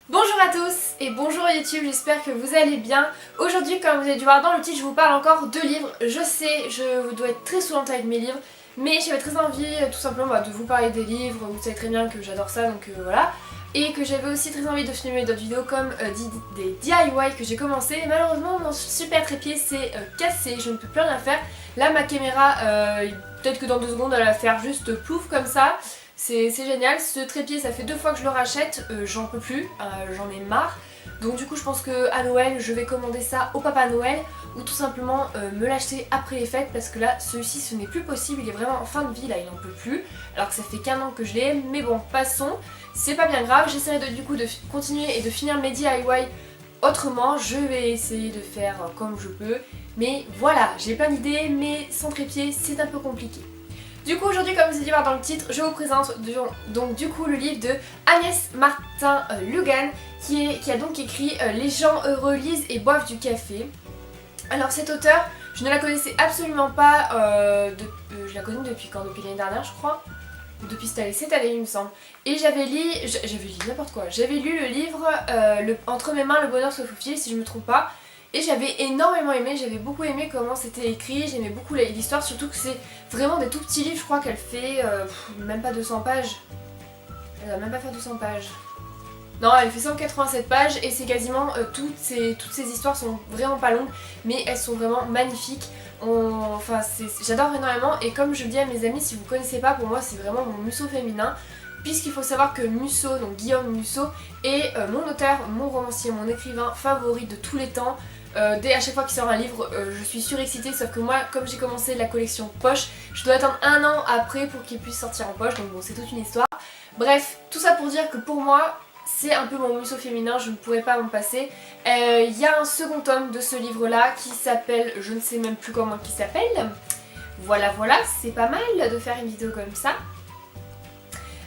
Bonjour à tous et bonjour YouTube, j'espère que vous allez bien. Aujourd'hui, comme vous avez dû voir dans le titre, je vous parle encore de livres. Je sais, je dois être très souvent avec mes livres, mais j'avais très envie tout simplement de vous parler des livres. Vous savez très bien que j'adore ça, donc voilà. Et que j'avais aussi très envie de filmer d'autres vidéos comme des DIY que j'ai commencé. Malheureusement, mon super trépied s'est cassé, je ne peux plus rien faire. Là, ma caméra, peut-être que dans 2 secondes, elle va faire juste plouf comme ça. C'est génial, ce trépied ça fait 2 fois que je le rachète, j'en peux plus, j'en ai marre. Donc du coup je pense qu'à Noël je vais commander ça au Papa Noël ou tout simplement me l'acheter après les fêtes parce que là celui-ci ce n'est plus possible, il est vraiment en fin de vie là, il n'en peut plus. Alors que ça fait qu'1 an que je l'ai, mais bon passons, c'est pas bien grave, j'essaierai du coup de continuer et de finir mes DIY autrement, je vais essayer de faire comme je peux. Mais voilà, j'ai plein d'idées mais sans trépied c'est un peu compliqué. Du coup aujourd'hui, comme vous avez dû voir dans le titre, je vous présente donc du coup le livre de Agnès Martin-Lugan qui a donc écrit Les gens heureux lisent et boivent du café. Alors cette auteure, je ne la connaissais absolument pas, je la connais depuis quand? Depuis l'année dernière je crois. Depuis cette année il me semble. Et j'avais lu n'importe quoi. J'avais lu le livre Entre mes mains le bonheur se faufile si je me trompe pas. Et j'avais énormément aimé, j'avais beaucoup aimé comment c'était écrit, j'aimais beaucoup l'histoire, surtout que c'est vraiment des tout petits livres, je crois qu'elle fait même pas 200 pages. Elle va même pas faire 200 pages. Non, elle fait 187 pages et c'est quasiment toutes ces histoires sont vraiment pas longues, mais elles sont vraiment magnifiques. Enfin, j'adore énormément et comme je le dis à mes amis, si vous connaissez pas, pour moi c'est vraiment mon Musso féminin. Puisqu'il faut savoir que Musso, donc Guillaume Musso, est mon auteur, mon romancier, mon écrivain favori de tous les temps. À chaque fois qu'il sort un livre, je suis surexcitée, sauf que moi, comme j'ai commencé la collection poche, je dois attendre 1 an après pour qu'il puisse sortir en poche, donc bon, c'est toute une histoire. Bref, tout ça pour dire que pour moi, c'est un peu mon Musso féminin, je ne pourrais pas m'en passer. Il y a un second tome de ce livre-là qui s'appelle, je ne sais même plus comment il s'appelle. Voilà, c'est pas mal de faire une vidéo comme ça.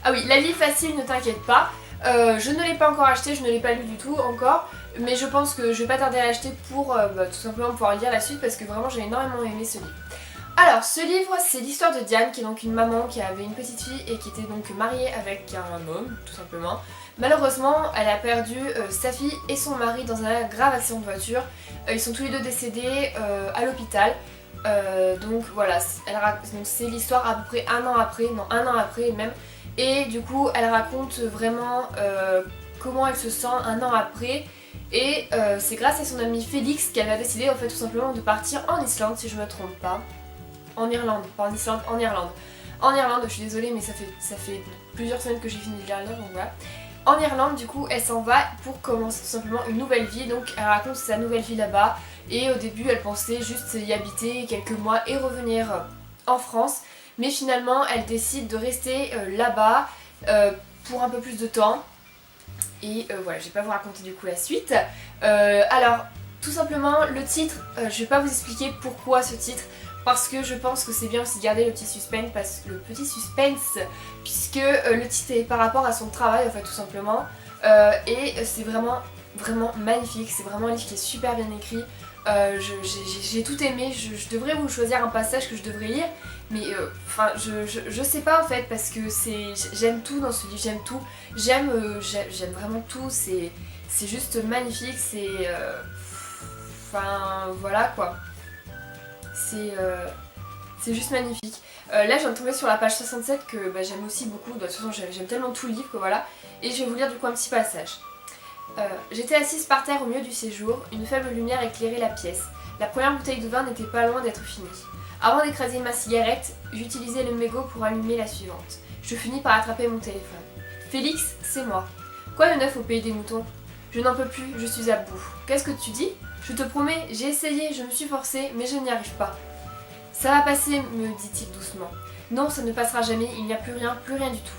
Ah oui, la vie facile, ne t'inquiète pas. Je ne l'ai pas encore acheté, je ne l'ai pas lu du tout encore. Mais je pense que je vais pas tarder à l'acheter pour tout simplement pouvoir lire la suite parce que vraiment j'ai énormément aimé ce livre. Alors ce livre c'est l'histoire de Diane qui est donc une maman qui avait une petite fille et qui était donc mariée avec un homme tout simplement. Malheureusement elle a perdu sa fille et son mari dans un grave accident de voiture. Ils sont tous les deux décédés à l'hôpital. Donc voilà, c'est l'histoire à peu près 1 an après, non 1 an après même. Et du coup elle raconte vraiment comment elle se sent 1 an après. Et c'est grâce à son ami Félix qu'elle a décidé en fait tout simplement de partir en Islande si je me trompe pas. En Irlande, pas en Islande, en Irlande. En Irlande, je suis désolée mais ça fait plusieurs semaines que j'ai fini de lire là donc voilà. En Irlande du coup elle s'en va pour commencer tout simplement une nouvelle vie, donc elle raconte sa nouvelle vie là-bas. Et au début elle pensait juste y habiter quelques mois et revenir en France. Mais finalement elle décide de rester là-bas pour un peu plus de temps. Et voilà, je vais pas vous raconter du coup la suite. Alors, tout simplement, le titre, je vais pas vous expliquer pourquoi ce titre, parce que je pense que c'est bien aussi de garder le petit suspense, puisque le titre est par rapport à son travail en fait tout simplement. Et c'est vraiment magnifique, c'est vraiment un livre qui est super bien écrit. J'ai tout aimé, je devrais vous choisir un passage que je devrais lire, mais enfin je sais pas en fait parce que j'aime tout dans ce livre, j'aime tout, j'aime vraiment tout, c'est juste magnifique, enfin voilà quoi, c'est juste magnifique. Là je viens de tomber sur la page 67 que j'aime aussi beaucoup, de toute façon j'aime tellement tout le livre que voilà, et je vais vous lire du coup un petit passage. J'étais assise par terre au milieu du séjour, une faible lumière éclairait la pièce. La première bouteille de vin n'était pas loin d'être finie. Avant d'écraser ma cigarette, j'utilisais le mégot pour allumer la suivante. Je finis par attraper mon téléphone. Félix, c'est moi. Quoi de neuf au pays des moutons? Je n'en peux plus, je suis à bout. Qu'est-ce que tu dis? Je te promets, j'ai essayé, je me suis forcée, mais je n'y arrive pas. Ça va passer, me dit-il doucement. Non, ça ne passera jamais, il n'y a plus rien du tout.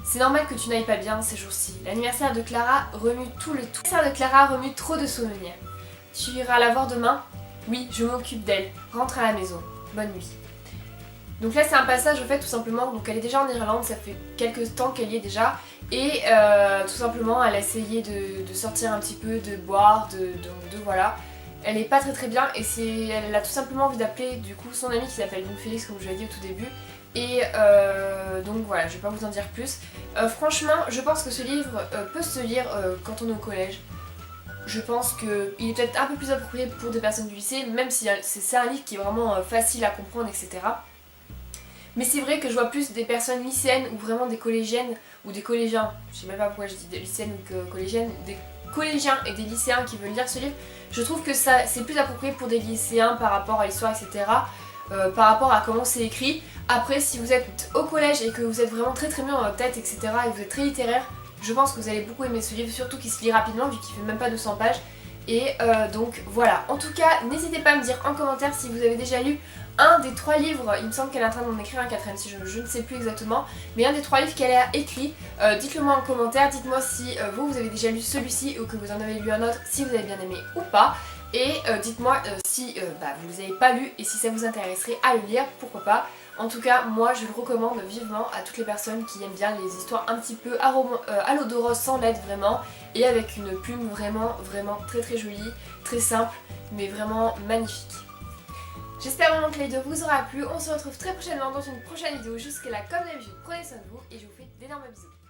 C'est normal que tu n'ailles pas bien ces jours-ci. L'anniversaire de Clara remue tout le tout. L'anniversaire de Clara remue trop de souvenirs. Tu iras la voir demain? Oui, je m'occupe d'elle. Rentre à la maison. Bonne nuit. Donc là c'est un passage en fait tout simplement, donc elle est déjà en Irlande, ça fait quelques temps qu'elle y est déjà. Et tout simplement elle a essayé de sortir un petit peu, de boire, de voilà. Elle est pas très bien et elle a tout simplement envie d'appeler du coup son ami qui s'appelle donc Félix comme je l'ai dit au tout début. Et donc voilà, je vais pas vous en dire plus. Franchement, je pense que ce livre peut se lire quand on est au collège. Je pense qu'il est peut-être un peu plus approprié pour des personnes du lycée, même si c'est un livre qui est vraiment facile à comprendre, etc. Mais c'est vrai que je vois plus des personnes lycéennes ou vraiment des collégiennes ou des collégiens, je sais même pas pourquoi je dis des lycéennes ou collégiennes, des collégiens et des lycéens qui veulent lire ce livre. Je trouve que ça c'est plus approprié pour des lycéens par rapport à l'histoire, etc. Par rapport à comment c'est écrit. Après, si vous êtes au collège et que vous êtes vraiment très bien dans votre tête, etc. et que vous êtes très littéraire, je pense que vous allez beaucoup aimer ce livre, surtout qu'il se lit rapidement vu qu'il fait même pas 200 pages. Et donc voilà, en tout cas n'hésitez pas à me dire en commentaire si vous avez déjà lu un des 3 livres, il me semble qu'elle est en train d'en écrire un quatrième, si je ne sais plus exactement, mais un des 3 livres qu'elle a écrit, dites-le moi en commentaire, dites-moi si vous avez déjà lu celui-ci ou que vous en avez lu un autre, si vous avez bien aimé ou pas, et dites-moi si vous ne l'avez pas lu et si ça vous intéresserait à le lire, pourquoi pas. En tout cas, moi je le recommande vivement à toutes les personnes qui aiment bien les histoires un petit peu à l'eau de rose sans lettres vraiment, et avec une plume vraiment très jolie, très simple, mais vraiment magnifique. J'espère vraiment que la vidéo vous aura plu, on se retrouve très prochainement dans une prochaine vidéo. Jusque là, comme d'habitude, prenez soin de vous et je vous fais d'énormes bisous.